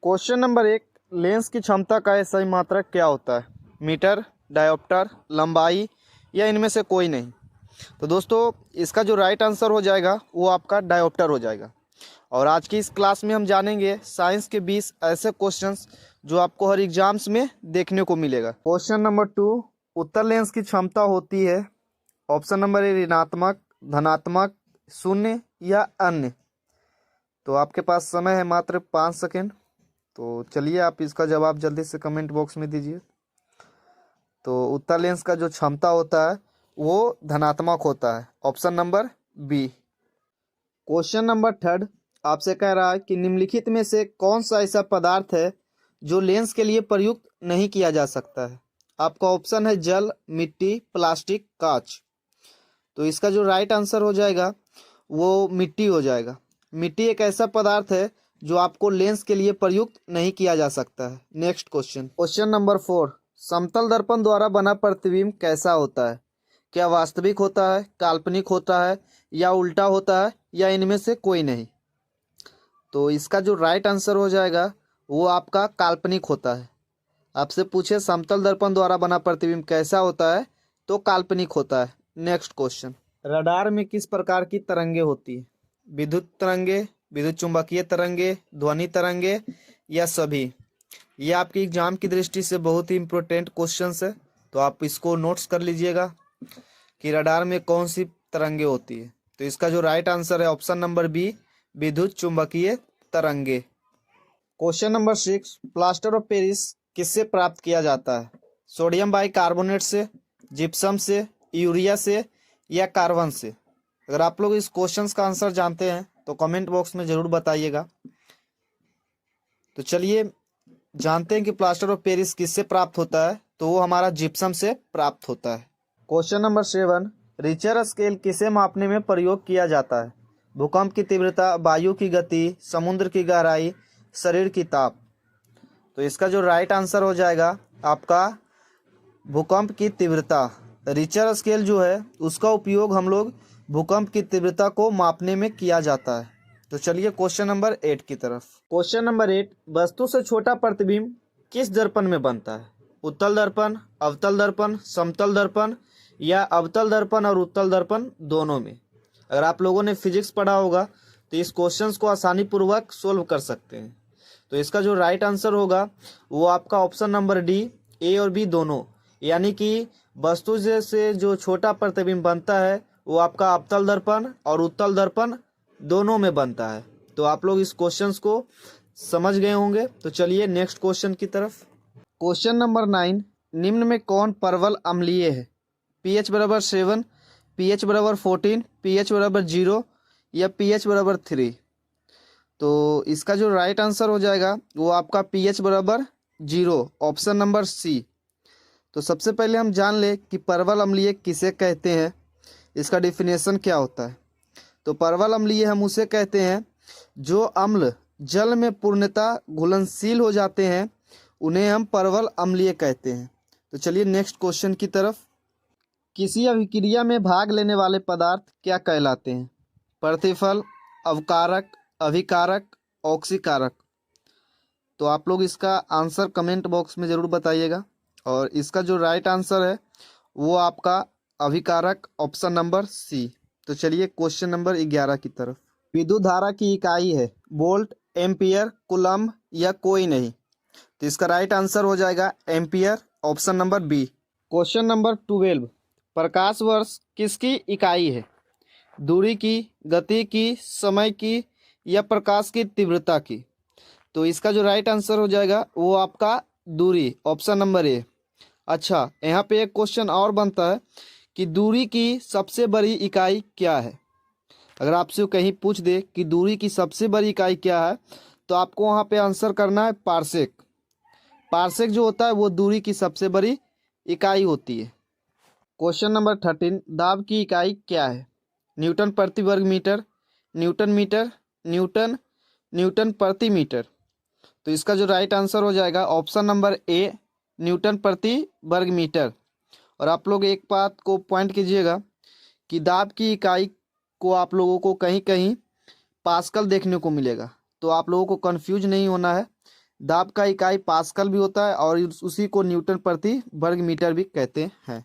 Question number 1, lens की क्षमता का सही मात्रक क्या होता है? मीटर, डायोप्टर, लंबाई या इनमें से कोई नहीं? तो दोस्तों इसका जो राइट आंसर हो जाएगा वो आपका डायोप्टर हो जाएगा। और आज की इस क्लास में हम जानेंगे साइंस के 20 ऐसे क्वेश्चंस जो आपको हर एग्जाम्स में देखने को मिलेगा। क्वेश्चन नंबर 2, उत्तर लेंस की क्षमता होती है ऑप्शन नंबर ए ऋणात्मक, धनात्मक, शून्य या अन्य। तो आपके पास समय है मात्र 5 सेकेंड। तो चलिए आप इसका जवाब जल्दी से कमेंट बॉक्स में दीजिए। तो उत्तर लेंस का जो क्षमता होता है वो धनात्मक होता है, option number B. Question number 3 आपसे कह रहा है कि निम्नलिखित में से कौन सा ऐसा पदार्थ है जो लेंस के लिए प्रयुक्त नहीं किया जा सकता है? आपका ऑप्शन है जल, मिट्टी, प्लास्टिक, कांच। तो इसका जो राइट आंसर हो जाएगा वो मिट्टी हो जाएगा। मिट्टी एक ऐसा पदार्थ है जो आपको लेंस के लिए प्रयुक्त नहीं किया जा सकता है। नेक्स्ट क्वेश्चन, क्वेश्चन नंबर 4, समतल दर्पण द्वारा बना प्रतिबिंब कैसा होता है? क्या वास्तविक होता है, काल्पनिक होता है या उल्टा होता है या इनमें से कोई नहीं? तो इसका जो राइट आंसर हो जाएगा वो आपका काल्पनिक होता है। आपसे पूछे समतल दर्पण द्वारा बना प्रतिबिंब कैसा होता है तो काल्पनिक होता है। नेक्स्ट क्वेश्चन, रडार में किस प्रकार की तरंगे होती है? विद्युत तरंगे, विद्युत चुंबकीय तरंगे, ध्वनि तरंगे या सभी? ये आपकी एग्जाम की दृष्टि से बहुत ही इंपॉर्टेंट क्वेश्चन है, तो आप इसको नोट्स कर लीजिएगा कि रडार में कौन सी तरंगे होती है। तो इसका जो राइट आंसर है ऑप्शन नंबर बी, विद्युत चुंबकीय तरंगे। Question number 6, plaster of Paris किससे प्राप्त किया जाता है? सोडियम बाइकार्बोनेट से, जिप्सम से, यूरिया से या कार्बन से? अगर आप लोग इस क्वेश्चन का आंसर जानते हैं तो कमेंट बॉक्स में जरूर बताइएगा। तो चलिए जानते हैं कि प्लास्टर ऑफ पेरिस किससे प्राप्त होता है। तो वो हमारा जिप्सम से प्राप्त होता है। क्वेश्चन नंबर 7, रिचर स्केल किसे मापने में प्रयोग किया जाता है? भूकंप की तीव्रता, वायु की गति, समुद्र की गहराई, शरीर की ताप। तो इसका जो राइट आंसर हो जाएगा आपका भूकंप की तीव्रता। रिचर स्केल जो है उसका उपयोग हम लोग भूकंप की तीव्रता को मापने में किया जाता है। तो चलिए क्वेश्चन नंबर 8 की तरफ। क्वेश्चन नंबर 8, वस्तु से छोटा प्रतिबिंब किस दर्पण में बनता है? उत्तल दर्पण, अवतल दर्पण, समतल दर्पण या अवतल दर्पण और उत्तल दर्पण दोनों में? अगर आप लोगों ने फिजिक्स पढ़ा होगा तो इस क्वेश्चंस को आसानी पूर्वक सोल्व कर सकते हैं। तो इसका जो राइट आंसर होगा वो आपका ऑप्शन नंबर डी, ए और बी दोनों, यानी कि वस्तु से जो छोटा प्रतिबिंब बनता है वो आपका अवतल दर्पण और उत्तल दर्पण दोनों में बनता है। तो आप लोग इस क्वेश्चंस को समझ गए होंगे। तो चलिए नेक्स्ट क्वेश्चन की तरफ। क्वेश्चन नंबर 9, निम्न में कौन परवल अम्लीय है? pH बराबर 7, pH बराबर 14, pH बराबर 0 या pH बराबर 3? तो इसका जो राइट आंसर हो जाएगा वो आपका pH बराबर 0, ऑप्शन नंबर सी। तो सबसे पहले हम जान ले कि परवल अम्लीय किसे कहते हैं, इसका डिफिनेशन क्या होता है। तो परवल अम्लीय हम उसे कहते हैं जो अम्ल जल में पूर्णतः घुलनशील हो जाते हैं, उन्हें हम परवल अम्लीय कहते हैं। तो चलिए नेक्स्ट क्वेश्चन की तरफ। किसी अभिक्रिया में भाग लेने वाले पदार्थ क्या कहलाते हैं? प्रतिफल, अवकारक, अभिकारक, ऑक्सीकारक। तो आप लोग इसका आंसर कमेंट बॉक्स में ज़रूर बताइएगा। और इसका जो राइट आंसर है वो आपका अभिकारक, ऑप्शन नंबर सी। तो चलिए क्वेश्चन नंबर 11 की तरफ। विद्युत धारा की इकाई है वोल्ट, एम्पियर, कूलम्ब या कोई नहीं? तो इसका राइट आंसर हो जाएगा ampere, option number B. Question number 12, प्रकाश वर्ष किसकी इकाई है? दूरी की, गति की, समय की या प्रकाश की तीव्रता की? तो इसका जो राइट आंसर हो जाएगा वो आपका दूरी, ऑप्शन नंबर ए। अच्छा, यहाँ पे एक क्वेश्चन और बनता है कि दूरी की सबसे बड़ी इकाई क्या है? अगर आपसे कहीं पूछ दे कि दूरी की सबसे बड़ी इकाई क्या है तो आपको वहाँ पे आंसर करना है पारसेक। पारसेक जो होता है वो दूरी की सबसे बड़ी इकाई होती है। क्वेश्चन नंबर 13, दाब की इकाई क्या है? न्यूटन प्रति वर्ग metre, newton metre, newton, newton प्रति मीटर। तो इसका जो राइट आंसर हो जाएगा ऑप्शन नंबर ए, न्यूटन प्रति वर्ग मीटर। और आप लोग एक बात को पॉइंट कीजिएगा कि दाब की इकाई को आप लोगों को कहीं कहीं पास्कल देखने को मिलेगा, तो आप लोगों को कंफ्यूज नहीं होना है। दाब का इकाई पास्कल भी होता है और उसी को न्यूटन प्रति वर्ग मीटर भी कहते हैं।